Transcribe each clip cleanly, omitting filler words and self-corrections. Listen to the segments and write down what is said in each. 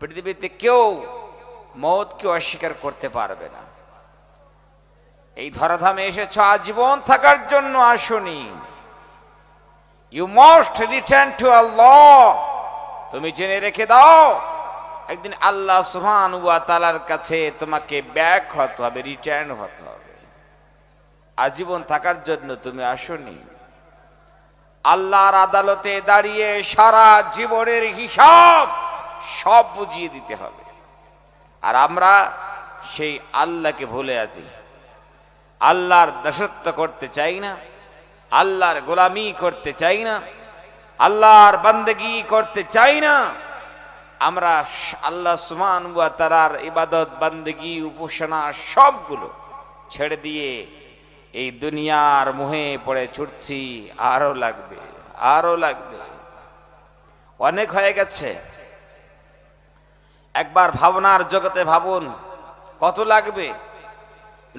পৃথিবীতে কেউ মওতকে অস্বীকার করতে পারবে না। এই ধরাধামে এসেছ আজীবন থাকার জন্য আসনি। ইউ মাস্ট রিটার্ন টু আল্লাহ। তুমি জেনে রেখে দাও, একদিন আল্লাহ সুবহানাহু ওয়া তাআলার কাছে তোমাকে ব্যাক হতে হবে, রিটার্ন হতে হবে। আজীবন থাকার জন্য তুমি আসনি। আল্লাহর আদালতে দাঁড়িয়ে সারা জীবনের হিসাব সব বুঝিয়ে দিতে হবে। আর আমরা সেই আল্লাহকে ভুলে আছি। আল্লাহর দাসত্ব করতে চাই না, আল্লাহর গোলামি করতে চাই না, আল্লাহর বান্দেগি করতে চাই না। আমরা আল্লাহ সুবহানাহু ওয়া তাআলার ইবাদত, বান্দেগি, উপাসনা সবগুলো ছেড়ে দিয়ে এই দুনিয়ার মোহে পড়ে ছুটছি। আরো লাগবে, আরো লাগবে, অনেক হয়ে গেছে। একবার ভাবনার জগতে ভাবুন কত লাগবে।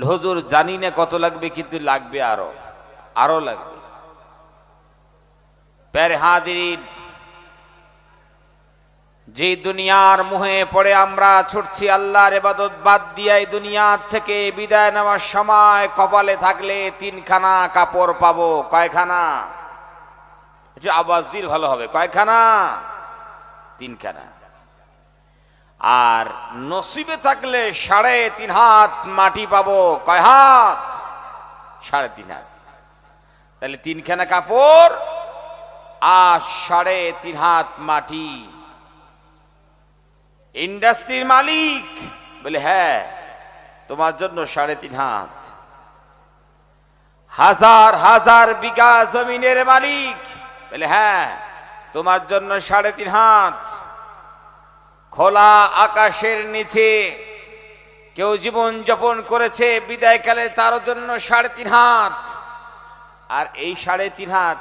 হুজুর জানি না কত লাগবে, কিন্তু লাগবে আরো, আরো লাগবে। প্যারে হাজিরিন, যে দুনিয়ার মোহে পড়ে আমরা ছুটছি আল্লাহর ইবাদত বাদ দিয়ে, এই দুনিয়া থেকে বিদায় নেওয়ার সময় কপালে থাকলে তিনখানা কাপড় পাবো। কয়খানা? একটু আওয়াজ দিল ভালো হবে। কয়খানা? তিনখানা। আর নসিবে থাকলে 3.5 হাত মাটি পাবো। কয় হাত? 3.5 হাত। তাহলে তিনখানা কাপড় আর 3.5 হাত মাটি। ইন্ডাস্ট্রির মালিক বলে হ্যাঁ তোমার জন্য 3.5 হাত। হাজার হাজার বিঘা জমিনের মালিক বলে হ্যাঁ তোমার জন্য 3.5 হাত। খোলা আকাশের নিচে কেউ জীবন যাপন করেছে বিদায়কালে, তার জন্য 3.5 হাত। আর এই 3.5 হাত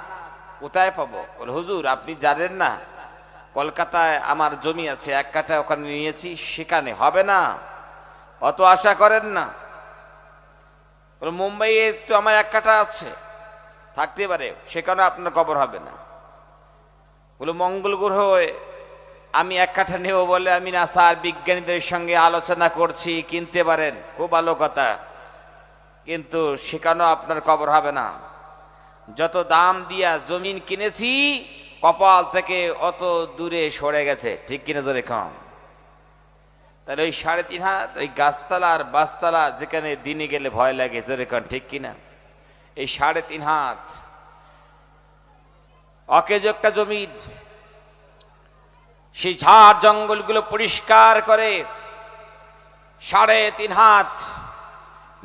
কোথায় পাবো? হুজুর আপনি জানেন না, কলকাতায় আমার জমি আছে, 1 কাঠা ওখানে নিয়েছি, সেখানে হবে না, অত আশা করেন না। মুম্বাইয়ে তো আমার 1 কাঠা আছে, থাকতে পারে, সেখানে আপনার কবর হবে না। বলে মঙ্গল গ্রহে আমি 1 কাঠা নেব বলে আমি নাসার বিজ্ঞানীদের সঙ্গে আলোচনা করছি, কিনতে পারেন, খুব ভালো কথা, কিন্তু সেখানেও আপনার কবর হবে না। যত দাম দিয়া জমিন কিনেছি কপাল থেকে অত দূরে সরে গেছে। ঠিক কিনা জোরে কম? তাহলে ওই 3.5 হাত, ওই গাছতলা আর বাসতলা যেখানে দিনে গেলে ভয় লাগে, জোরে কম ঠিক কিনা? এই 3.5 হাত অকেজ একটা জমি, সেই ঝাড় জঙ্গলগুলো পরিষ্কার করে 3.5 হাত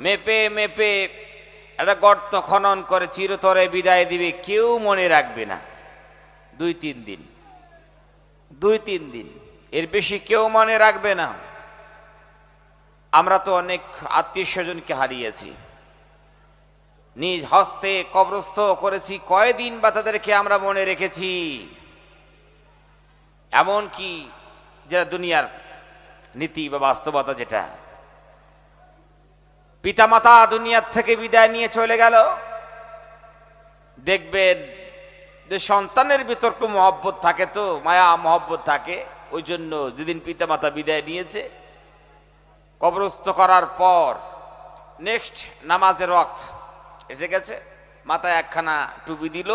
মেপে মেপে একটা গর্ত খনন করে চিরতরে বিদায় দিবে। কেউ মনে রাখবে না। 2-3 দিন, 2-3 দিন, এর বেশি কেউ মনে রাখবে না। আমরা তো অনেক আত্মীয় স্বজনকে হারিয়েছি, নিজ হস্তে কবরস্থ করেছি। কয়দিন বা তাদেরকে আমরা মনে রেখেছি? এমন কি যেটা দুনিয়ার নীতি বা বাস্তবতা, যেটা পিতামাতা দুনিয়ার থেকে বিদায় নিয়ে চলে গেল, দেখবেন যে সন্তানের ভিতর একটু মহব্বত থাকে, তো মায়া মহব্বত থাকে। ওই জন্য যেদিন পিতামাতা বিদায় নিয়েছে, কবরস্থ করার পর নেক্সট নামাজের ওয়াক্ত এসে গেছে, মাথায় 1খানা টুপি দিল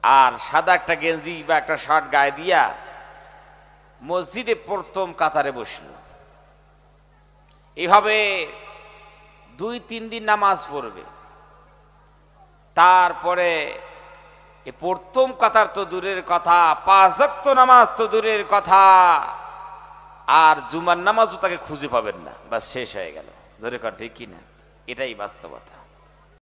আর সাদা একটা গেঞ্জি বা একটা শার্ট গায়ে দিয়া মসজিদে প্রথম কাতারে বসল। এইভাবে 2-3 দিন নামাজ পড়বে। তারপরে প্রথম কাতার তো দূরের কথা, 5 ওয়াক্ত নামাজ তো দূরের কথা, আর জুমার নামাজও তাকে খুঁজে পাবেন না। বাস শেষ হয়ে গেল। ধরে কর ঠিক কিনা? এটাই বাস্তবতা।